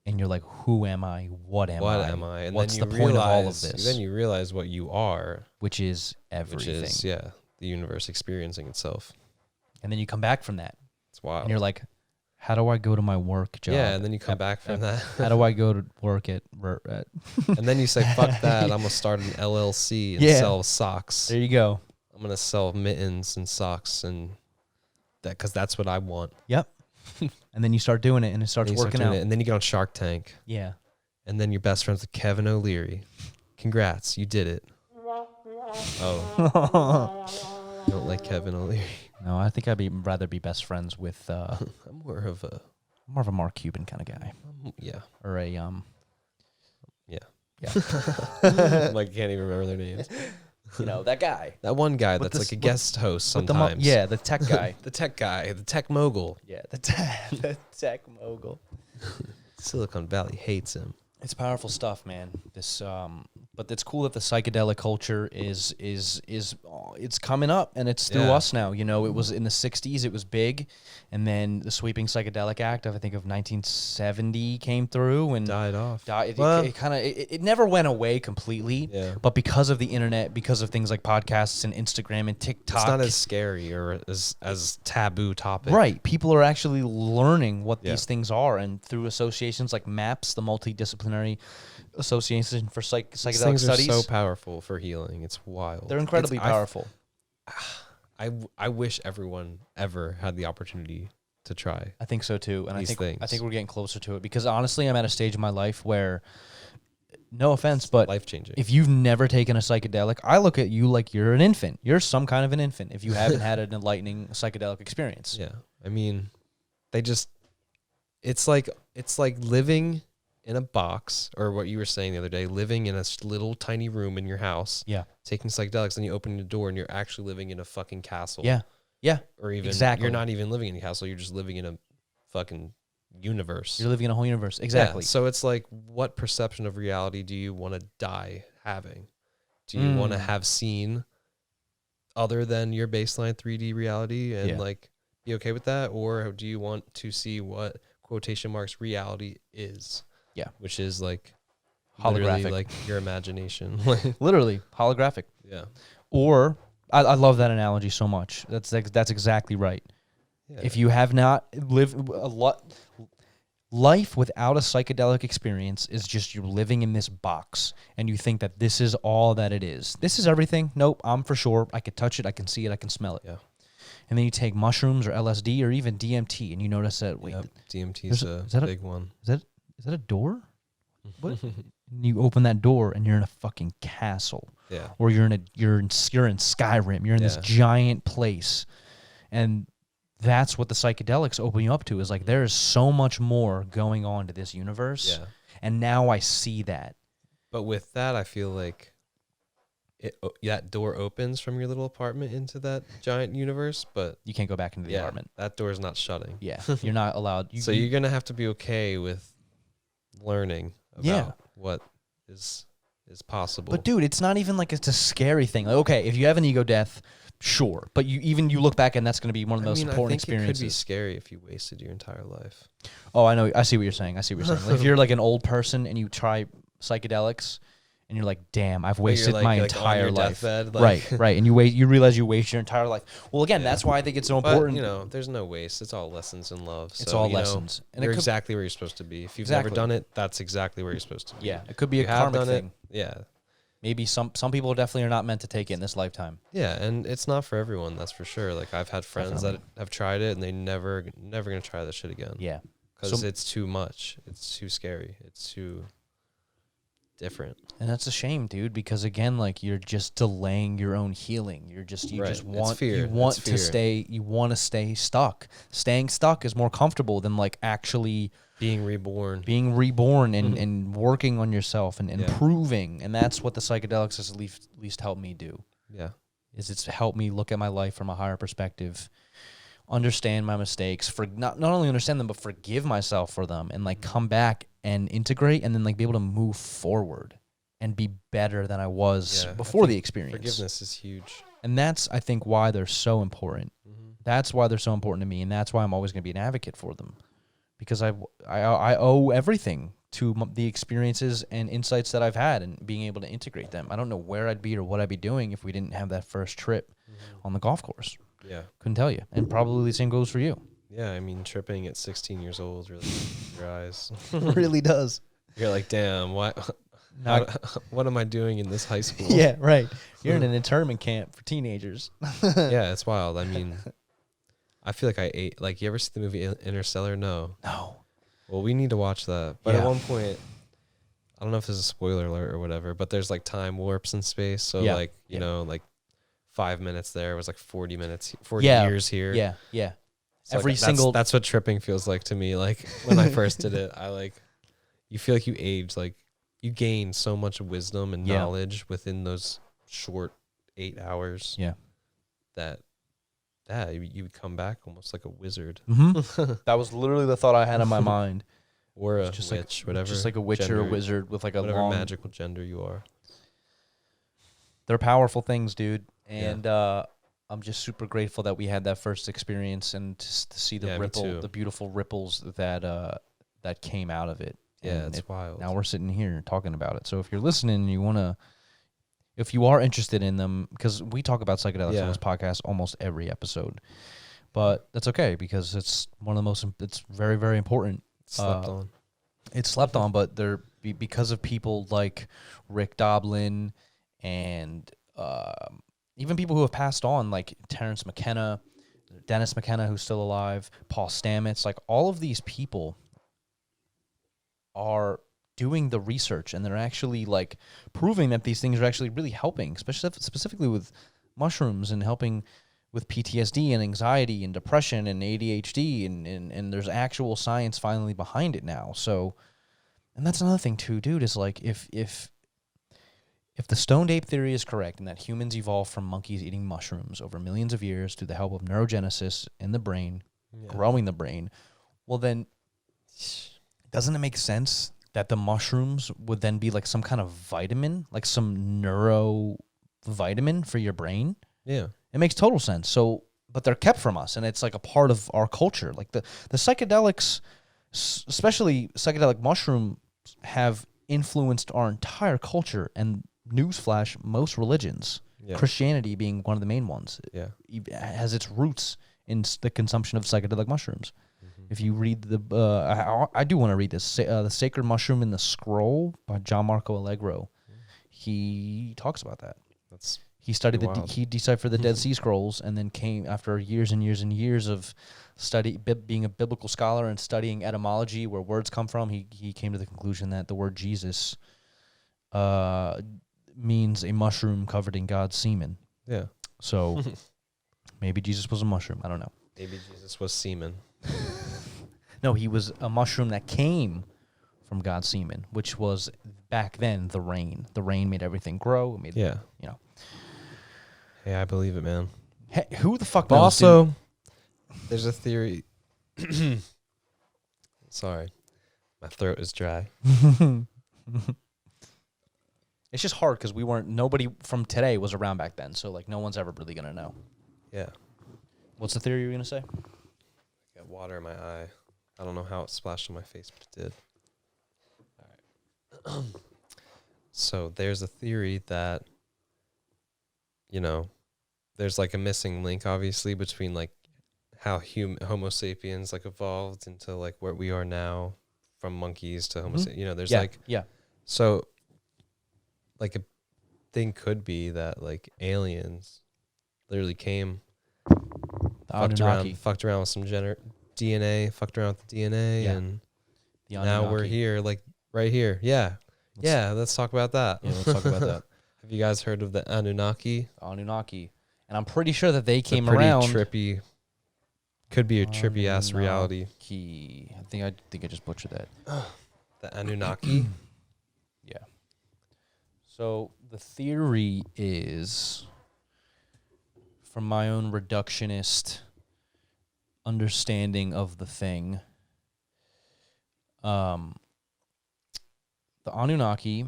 And you're like, who am I? What am I? What am I? And what's then the you point of all of realize- this? Then you realize what you are, Which is everything. which is, the universe experiencing itself. And then you come back from that. It's wild. And you're like, how do I go to my work job? Yeah, and then you come back from that. How do I go to work at And then you say, fuck that, I'm going to start an LLC and Yeah. sell socks. There you go. I'm going to sell mittens and socks and that because that's what I want. Yep. And then you start doing it and it starts And you start working doing out. it, and then you get on Shark Tank. Yeah. And then you're best friends with Kevin O'Leary. Congrats, you did it. Oh. You don't like Kevin O'Leary? No, I think I'd rather be best friends with I'm more of a Mark Cuban kind of guy. yeah. Or a Yeah. yeah. Like can't even remember their names. that guy. That one guy With that's the like a with- guest host With sometimes. the tech guy. The tech guy, the tech mogul. Yeah, the tech mogul. Silicon Valley hates him. It's powerful stuff, man. This but it's cool that the psychedelic culture is it's coming up and it's through Yeah. us now. It was in the 60s, it was big, and then the Sweeping Psychedelic Act, I think of 1970 came through and Died off. It never went away completely. Yeah. But because of the internet, because of things like podcasts and Instagram and TikTok, It's not as scary or as taboo topic. right. People are actually learning what Yeah. these things are, and through associations like MAPS, the Multidisciplinary Association for These Psychedelic things Studies, are so powerful for healing. It's wild. they're incredibly powerful. I wish everyone ever had the opportunity to try. I think so too, and These I think things. we're getting closer to it because honestly, I'm at a stage in my life where, no offense, but Life changing. if you've never taken a psychedelic, I look at you like you're an infant. You're some kind of an infant if you haven't had an enlightening psychedelic experience. Yeah. I mean, it's like living in a box, or what you were saying the other day, living in a little tiny room in your house, Yeah. taking psychedelics, and you open the door and you're actually living in a fucking castle. Yeah. Yeah. Or even Exactly. you're not even living in a castle, you're just living in a fucking universe. You're living in a whole universe. Exactly. Yeah, so it's like, what perception of reality do you want to die having? Do you want to have seen other than your baseline 3D reality and like be okay with that? Or do you want to see what quotation marks reality is? Yeah. Which is like Holographic. literally like your imagination. Literally holographic. Yeah. Or I love that analogy so much. That's exactly right. Yeah. If you have not lived life without a psychedelic experience is just you're living in this box and you think that this is all that it is. This is everything. Nope, I'm for sure. I can touch it, I can see it, I can smell it. Yeah. And then you take mushrooms or LSD or even DMT and you notice that DMT's a big one. is that a door? What? You open that door and you're in a fucking castle. Yeah. Or you're in Skyrim. You're in this giant place. And that's what the psychedelics open you up to, is like there is so much more going on to this universe. Yeah. And now I see that. But with that, I feel like that door opens from your little apartment into that giant universe, but You can't go back into the apartment. that door's not shutting. Yeah. You're not allowed. So you're going to have to be okay with learning about what is is possible. But dude, it's not even like it's a scary thing. Like, okay, if you have an ego death, sure. But you look back and that's going to be one of the most important experiences. It could be scary if you wasted your entire life. Oh, I know. I see what you're saying. Like, if you're like an old person and you try psychedelics and you're like, damn, I've wasted my entire life. Deathbed, right. And you realize you waste your entire life. Well, again, that's why I think it's so important. But, there's no waste. It's all lessons in love. It's all lessons. And you're exactly where you're supposed to be. If you've never done it, that's exactly where you're supposed to be. Yeah, it could be a karmic thing. Yeah. Maybe some people definitely are not meant to take it in this lifetime. Yeah, and it's not for everyone, that's for sure. Like, I've had friends that have tried it, and they never going to try that shit again. Yeah. Because it's too much. It's too scary. It's too different. And that's a shame, dude, because again, like, you're just delaying your own healing. You just want to stay stuck. Staying stuck is more comfortable than like actually being reborn and working on yourself and improving. And that's what the psychedelics has at least helped me do. Yeah. It's helped me look at my life from a higher perspective, understand my mistakes, not only understand them, but forgive myself for them, and like come back and integrate, and then like be able to move forward and be better than I was before the experience. Forgiveness is huge. And that's, I think, why they're so important. Mm-hmm. That's why they're so important to me, and that's why I'm always going to be an advocate for them. Because I owe everything to the experiences and insights that I've had and being able to integrate them. I don't know where I'd be or what I'd be doing if we didn't have that first trip on the golf course. Yeah. Couldn't tell you. And probably the same goes for you. Yeah, I mean, tripping at 16 years old really opens your eyes. Really does. You're like, damn, what am I doing in this high school? Yeah, right. You're in an internment camp for teenagers. Yeah, it's wild. I mean, I feel like I ate. Like, you ever see the movie Interstellar? No. Well, we need to watch that. But at one point, I don't know if this is a spoiler alert or whatever, but there's like time warps in space. So like, you know, like 5 minutes there was like 40 minutes, 40 years here. Yeah, yeah. So that's what tripping feels like to me. Like, when I first did it, you feel like you age, like you gain so much wisdom and knowledge within those short 8 hours. Yeah. You would come back almost like a wizard. Mm-hmm. That was literally the thought I had in my mind. Or a witch, whatever. Just like a witch or a wizard with like a whatever magical gender you are. They're powerful things, dude. And I'm just super grateful that we had that first experience and to see the beautiful ripples that came out of it. Yeah, it's wild. Now we're sitting here talking about it. So if you're listening and if you are interested in them, because we talk about psychedelics on this podcast almost every episode, but that's okay because it's one of the most. It's very, very important. It's slept on, but because of people like Rick Doblin and even people who have passed on, like Terrence McKenna, Dennis McKenna, who's still alive, Paul Stamets, like all of these people are doing the research, and they're actually like proving that these things are actually really helping, specifically with mushrooms and helping with PTSD and anxiety and depression and ADHD, and there's actual science finally behind it now. So, and that's another thing too, dude, is like if the stoned ape theory is correct and that humans evolved from monkeys eating mushrooms over millions of years through the help of neurogenesis in the brain, growing the brain, well then, doesn't it make sense that the mushrooms would then be like some kind of vitamin, like some neuro vitamin for your brain? Yeah. It makes total sense. So, but they're kept from us, and it's like a part of our culture. Like the psychedelics, especially psychedelic mushrooms, have influenced our entire culture. And newsflash, most religions, Christianity being one of the main ones, has its roots in the consumption of psychedelic mushrooms. If you read I do want to read this, The Sacred Mushroom in the Scroll by John Marco Allegro. He talks about that. He studied he deciphered the Dead Sea Scrolls, and then came after years and years and years of being a biblical scholar and studying etymology, where words come from. He came to the conclusion that the word Jesus means a mushroom covered in God's semen. Yeah. So maybe Jesus was a mushroom. I don't know. Maybe Jesus was semen. No, he was a mushroom that came from God's semen, which was back then the rain. The rain made everything grow. You know. Hey, I believe it, man. Hey, who the fuck knows? Also, dude? There's a theory. Sorry, my throat is dry. It's just hard because nobody from today was around back then. So, like, no one's ever really going to know. Yeah. What's the theory you were going to say? I got water in my eye. I don't know how it splashed on my face, but it did. All right. So there's a theory that, there's like a missing link, obviously, between like how Homo sapiens like evolved into like where we are now, from monkeys to Homo sapiens. There's so like a thing could be that like aliens literally came, fucked around with some DNA, fucked around with the DNA, and now we're here, like right here. Let's talk about that. Yeah, let's talk about that. Have you guys heard of the Anunnaki? Anunnaki. And I'm pretty sure that they came pretty around. Trippy. Could be a trippy ass reality. I think I just butchered that. The Anunnaki. Yeah. So the theory is, from my own reductionist understanding of the thing, the Anunnaki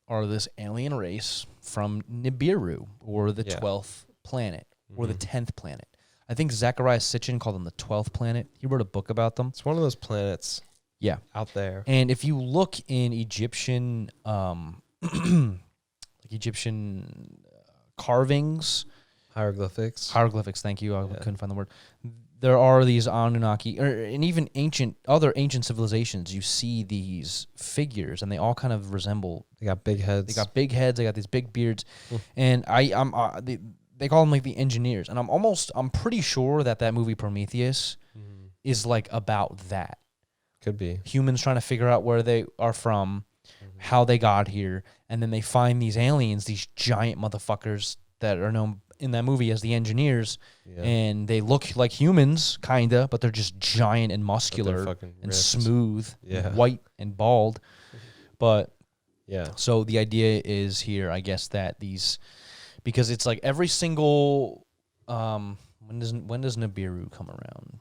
are this alien race from Nibiru, or the 12th planet, or the 10th planet. I think Zecharia Sitchin called them the 12th planet. He wrote a book about them. It's one of those planets. Yeah. Out there. And if you look in Egyptian, Egyptian carvings, hieroglyphics, thank you. I couldn't find the word. There are these Anunnaki, and even other ancient civilizations, you see these figures, and they all kind of resemble. They got big heads. They got these big beards, and they call them like the engineers. And I'm pretty sure that movie Prometheus is like about that. Could be humans trying to figure out where they are from, how they got here, and then they find these aliens, these giant motherfuckers that are known in that movie as the engineers, and they look like humans, kinda, but they're just giant and muscular and smooth, white and bald. But so the idea is here, I guess, that because it's like every single when does Nibiru come around?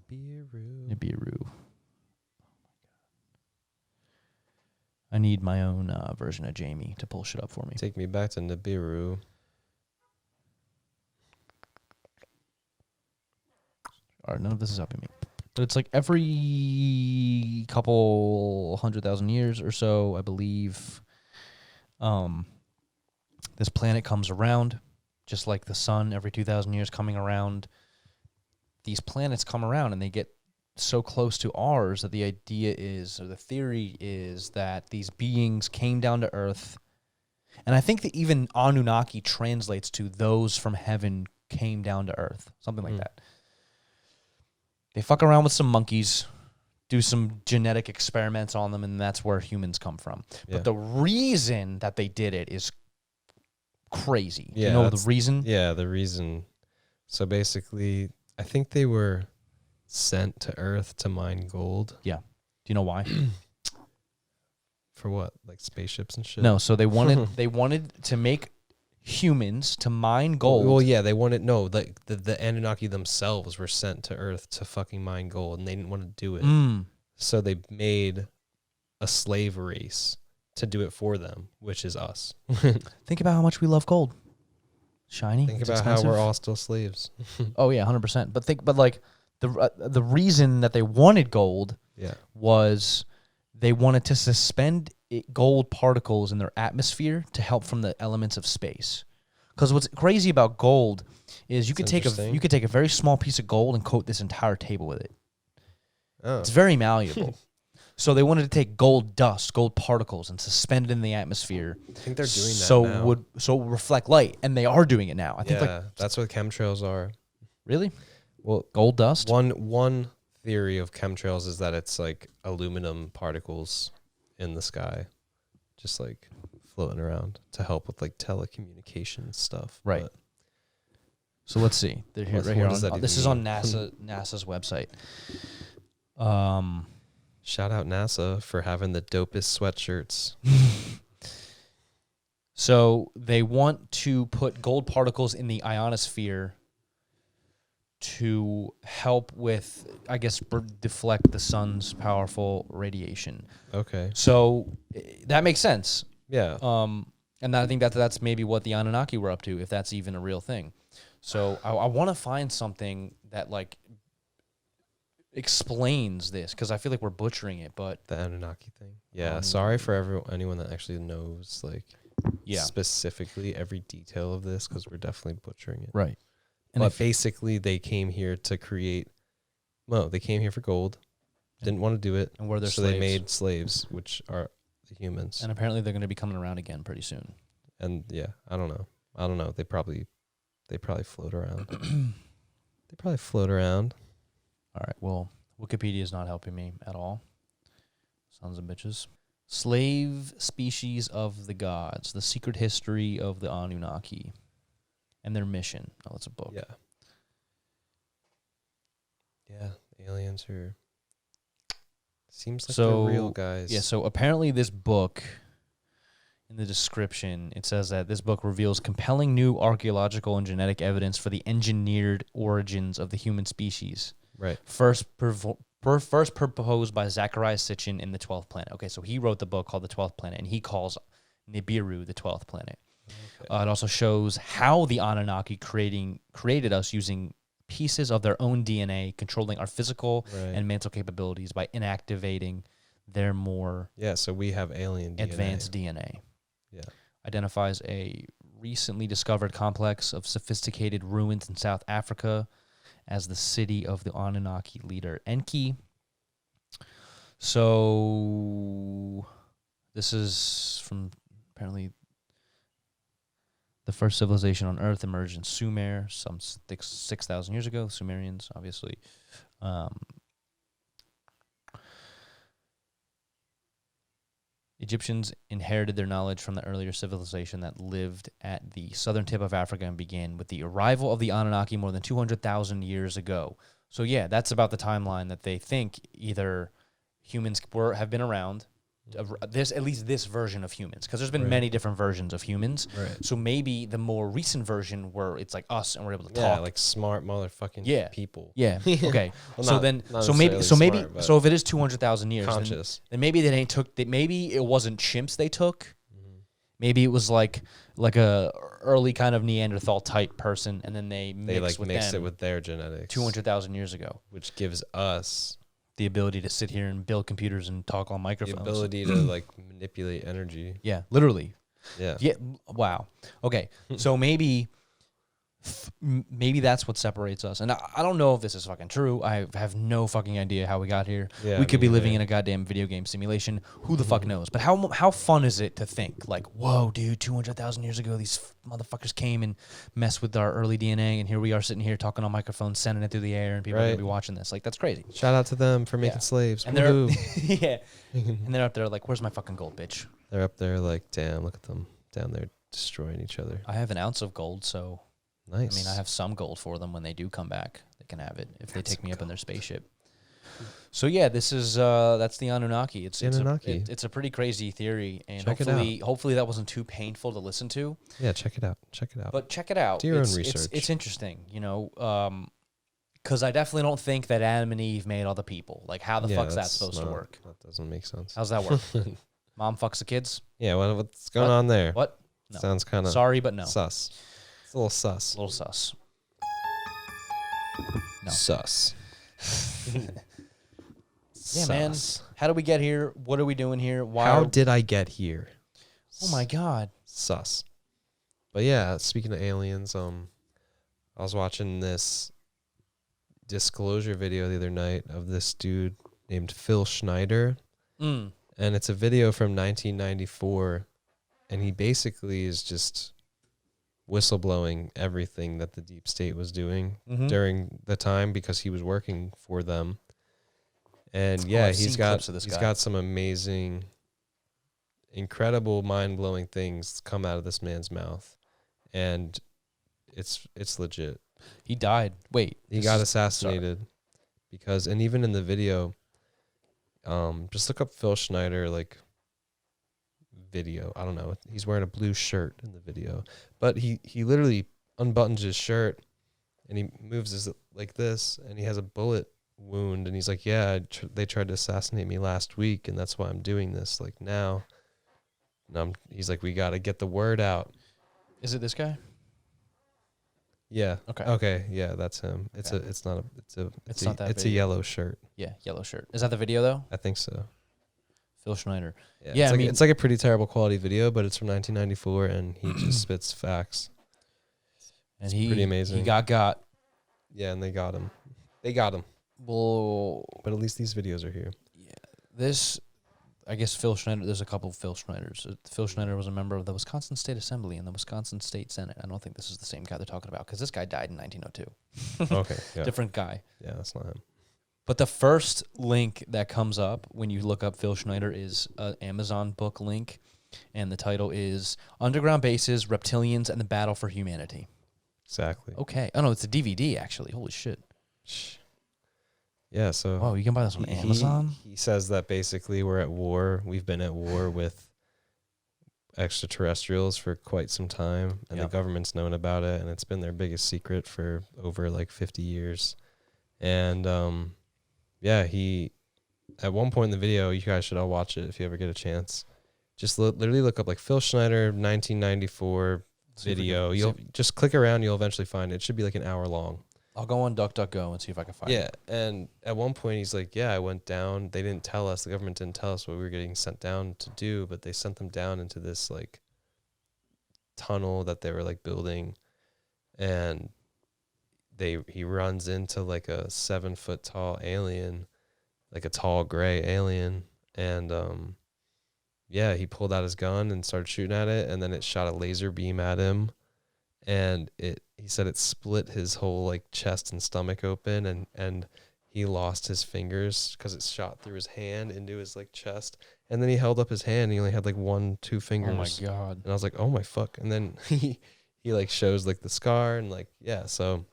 Nibiru. I need my own version of Jamie to pull shit up for me. Take me back to Nibiru. All right, none of this is helping me. But it's like every couple 100,000 years or so, I believe, this planet comes around, just like the sun every 2,000 years coming around. These planets come around and they get so close to ours that the idea is, or the theory is, that these beings came down to Earth. And I think that even Anunnaki translates to those from heaven came down to Earth, something like that. They fuck around with some monkeys, do some genetic experiments on them, and that's where humans come from. But the reason that they did it is crazy. Yeah, you know the reason? Yeah, the reason. So basically, I think they were sent to Earth to mine gold. Yeah. Do you know why? For what? Like spaceships and shit? No, so they wanted to make humans to mine gold. Well, yeah, they wanted the Anunnaki themselves were sent to Earth to fucking mine gold, and they didn't want to do it. So they made a slave race to do it for them, which is us. Think about how much we love gold. Shiny. Think about expensive. How we're all still slaves. Oh yeah, 100%. But like the reason that they wanted gold was they wanted to suspend gold particles in their atmosphere to help from the elements of space. Because what's crazy about gold is you could take a very small piece of gold and coat this entire table with it. Oh. It's very malleable. So they wanted to take gold dust, gold particles, and suspend it in the atmosphere. I think they're doing that now. So it would reflect light, and they are doing it now. I think that's what chemtrails are. Really? Well, gold dust. One theory of chemtrails is that it's like aluminum particles in the sky, just like floating around to help with like telecommunications stuff. Right. But so let's see. They're here, right here. This is on NASA's website. Shout out NASA for having the dopest sweatshirts. So they want to put gold particles in the ionosphere to help with, I guess, deflect the sun's powerful radiation. Okay. So that makes sense. Yeah. And I think that's maybe what the Anunnaki were up to, if that's even a real thing. So I want to find something that like explains this, because I feel like we're butchering it. But The Anunnaki thing. Yeah. Sorry for anyone that actually knows like specifically every detail of this, because we're definitely butchering it. Right. And But basically, they came here to create. Well, they came here for gold. Didn't want to do it, and we're their so slaves. they made slaves, which are the humans. And apparently they're going to be coming around again pretty soon. And yeah, I don't know. They probably float around. They probably float around. All right. Well, Wikipedia is not helping me at all. Sons of bitches. Slave species of the gods: the secret history of the Anunnaki and their mission. Oh, it's a book. Yeah. Yeah, aliens are. Seems like they're real, guys. Yeah, so apparently this book, in the description, it says that this book reveals compelling new archaeological and genetic evidence for the engineered origins of the human species. Right. First proposed by Zacharias Sitchin in the 12th Planet. Okay, so he wrote the book called The 12th Planet, and he calls Nibiru the 12th planet. Okay. It also shows how the Anunnaki created us using pieces of their own DNA, controlling our physical and mental capabilities by inactivating their more so we have alien advanced DNA. Yeah. Identifies a recently discovered complex of sophisticated ruins in South Africa as the city of the Anunnaki leader Enki. So this is from apparently the first civilization on Earth emerged in Sumer some 6,000 years ago. Sumerians, obviously. Egyptians inherited their knowledge from the earlier civilization that lived at the southern tip of Africa and began with the arrival of the Anunnaki more than 200,000 years ago. So yeah, that's about the timeline that they think either humans have been around, at least this version of humans, because there's been many different versions of humans. Right. So maybe the more recent version where it's like us and we're able to talk. Yeah, like smart motherfucking people. Yeah. Okay. Well, so if it is 200,000 years, conscious, then maybe maybe it wasn't chimps they took. Mm-hmm. Maybe it was like a early kind of Neanderthal type person, and then they mixed it with their genetics 200,000 years ago, which gives us the ability to sit here and build computers and talk on microphones. The ability to like manipulate energy. Yeah, literally. Yeah. Yeah. Wow. Okay. So maybe that's what separates us. And I don't know if this is fucking true. I have no fucking idea how we got here. Yeah, we could be living in a goddamn video game simulation. Who the fuck knows? But how fun is it to think like, whoa, dude, 200,000 years ago, these motherfuckers came and messed with our early DNA, and here we are sitting here talking on microphones, sending it through the air, and people are gonna be watching this. Like, that's crazy. Shout out to them for making slaves. And they're and they're up there like, where's my fucking gold, bitch? They're up there like, damn, look at them down there destroying each other. I have an ounce of gold, so. Nice. I mean, I have some gold for them when they do come back. They can have it if they take me up in their spaceship. So yeah, this is that's the Anunnaki. It's a pretty crazy theory, and hopefully that wasn't too painful to listen to. Yeah, check it out. But check it out. Do your own research. It's interesting, because I definitely don't think that Adam and Eve made all the people. Like, how the fuck's that supposed to work? That doesn't make sense. How's that work? Mom fucks the kids? Yeah. What's going on there? What? No. Sounds kind of sorry, but no. Sus. It's a little sus. No. Sus. Yeah, man. How did we get here? What are we doing here? How did I get here? Oh my God. Sus. But yeah, speaking of aliens, I was watching this disclosure video the other night of this dude named Phil Schneider. And it's a video from 1994, and he basically is just whistleblowing everything that the deep state was doing during the time, because he was working for them. And yeah, he's got some amazing, incredible, mind-blowing things come out of this man's mouth, and it's legit. He died. Wait, he got assassinated because, and even in the video, just look up Phil Schneider like video. I don't know. He's wearing a blue shirt in the video, but he literally unbuttons his shirt and he moves his like this, and he has a bullet wound, and he's like, yeah, they tried to assassinate me last week, and that's why I'm doing this like now. And he's like, we got to get the word out. Is it this guy? Yeah. Okay. Okay. Yeah, that's him. Okay. It's not that it's a video. yellow shirt. Yeah, yellow shirt. Is that the video though? I think so. Phil Schneider. Yeah, I mean, it's like a pretty terrible quality video, but it's from 1994, and he just spits facts. And it's pretty amazing. He got. Yeah, and they got him. They got him. Well, but at least these videos are here. Yeah, this. I guess Phil Schneider. There's a couple of Phil Schneiders. Phil Schneider was a member of the Wisconsin State Assembly and the Wisconsin State Senate. I don't think this is the same guy they're talking about because this guy died in 1902. Okay, yeah. Different guy. Yeah, that's not him. But the first link that comes up when you look up Phil Schneider is an Amazon book link, and the title is Underground Bases, Reptilians, and the Battle for Humanity. Exactly. Okay. Oh, no, it's a DVD, actually. Holy shit. Yeah, so... Oh, you can buy this on Amazon? He says that basically we're at war. We've been at war with extraterrestrials for quite some time, and the government's known about it, and it's been their biggest secret for over, 50 years. And, yeah, he... At one point in the video, you guys should all watch it if you ever get a chance. Just literally look up, Phil Schneider, 1994 video. You'll just click around, you'll eventually find it. It should be, an hour long. I'll go on DuckDuckGo and see if I can find it. Yeah, and at one point he's like, yeah, I went down. They didn't tell us. The government didn't tell us what we were getting sent down to do, but they sent them down into this, tunnel that they were, building. And he runs into, a 7-foot tall alien, a tall gray alien. And, yeah, he pulled out his gun and started shooting at it, and then it shot a laser beam at him. And he said it split his whole chest and stomach open, and he lost his fingers because it shot through his hand into his chest. And then he held up his hand, and he only had 1-2 fingers. Oh my God. And I was like, oh my fuck. And then he shows the scar, and yeah, so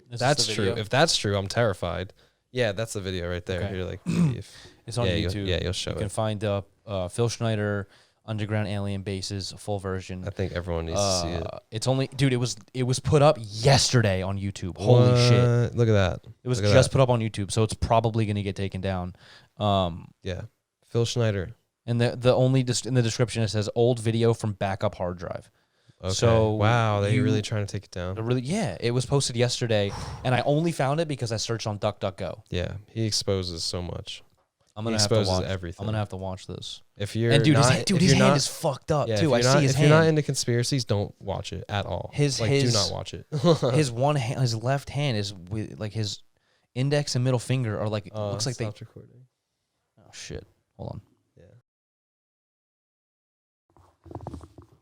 that's true. If that's true, I'm terrified. Yeah, that's the video right there. Okay. You're maybe if it's on YouTube. You'll show it. You can find Phil Schneider Underground Alien Bases, full version. I think everyone needs to see it. It's only, dude, it was put up yesterday on YouTube. Holy shit. Look at that. It was just put up on YouTube, so it's probably going to get taken down. Yeah. Phil Schneider. And the only in the description it says old video from backup hard drive. Okay. So wow, they're really trying to take it down. Yeah, it was posted yesterday, and I only found it because I searched on DuckDuckGo. Yeah, he exposes so much. I'm gonna have to watch everything. I'm gonna have to watch this. If you're and dude, not, his hand is fucked up too. I see his hand. If you're not into conspiracies, don't watch it at all. Do not watch it. his left hand is with his index and middle finger are it looks like they. Recording. Oh shit! Hold on. Yeah.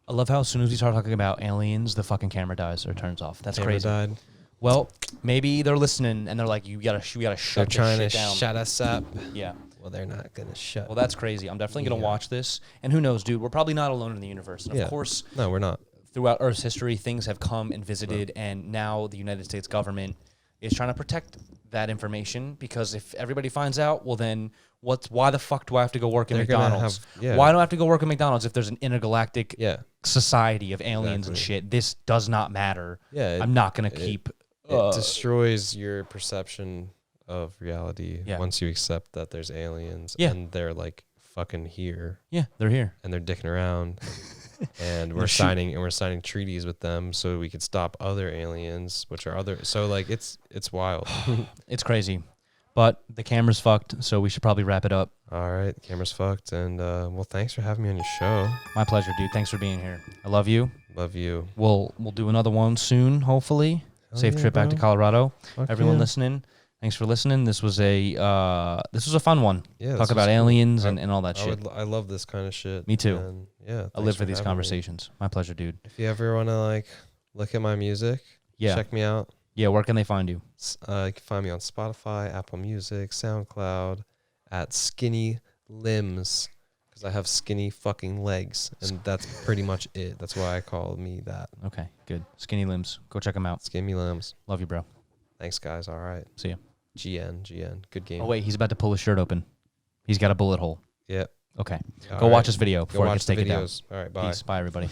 I love how as soon as we start talking about aliens, the fucking camera dies or turns off. That's camera crazy. Died. Well, maybe they're listening and they're like, "You gotta shut They're this shit trying to down." shut us up. Yeah. Well, they're not gonna shut. Well, that's crazy. I'm definitely gonna watch this. And who knows, dude? We're probably not alone in the universe. And of course, no, we're not. Throughout Earth's history, things have come and visited, and now the United States government is trying to protect that information because if everybody finds out, well, then why the fuck do I have to go work at McDonald's? Why do I have to go work at McDonald's if there's an intergalactic society of aliens and shit? This does not matter. Yeah, I'm not gonna keep. It destroys your perception of reality once you accept that there's aliens and they're fucking here. Yeah, they're here and they're dicking around. And we're signing treaties with them so we could stop other aliens, which are other. So it's wild. It's crazy, but the camera's fucked, so we should probably wrap it up. All right, the camera's fucked, and well, thanks for having me on your show. My pleasure, dude. Thanks for being here. I love you. Love you. We'll do another one soon, hopefully. Safe trip back to Colorado. Everyone listening, thanks for listening. This was a fun one. Yeah, talk about aliens and all that shit. I love this kind of shit. Me too. And yeah, I live for these conversations. My pleasure, dude. If you ever want to look at my music, check me out. Yeah, where can they find you? You can find me on Spotify, Apple Music, SoundCloud, at Skinny Limbs, because I have skinny fucking legs, and that's pretty much it. That's why I call me that. Okay, good. Skinny Limbs. Go check them out. Skinny Limbs. Love you, bro. Thanks, guys. All right. See ya. GN. Good game. Oh, wait. He's about to pull his shirt open. He's got a bullet hole. Yep. Okay. Go watch this video before it gets taken down. All right, bye. Peace. Bye, everybody.